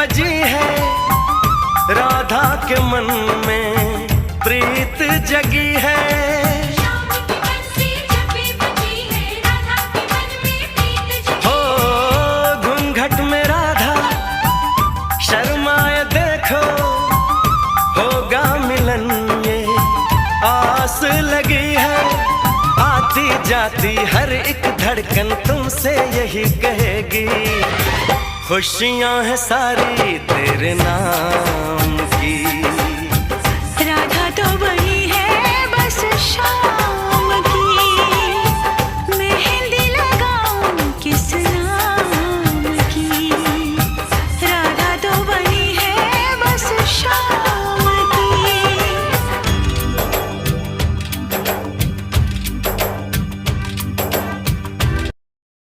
बजी है, राधा के मन में प्रीत जगी है। श्याम की बंसी जब भी बजी है, राधा के मन में प्रीत जगी हो घूंघट में राधा शर्माए देखो, होगा मिलन ये आस लगी है। आती जाती हर एक धड़कन तुमसे यही कहेगी, खुशियां हैं सारी तेरे नाम की।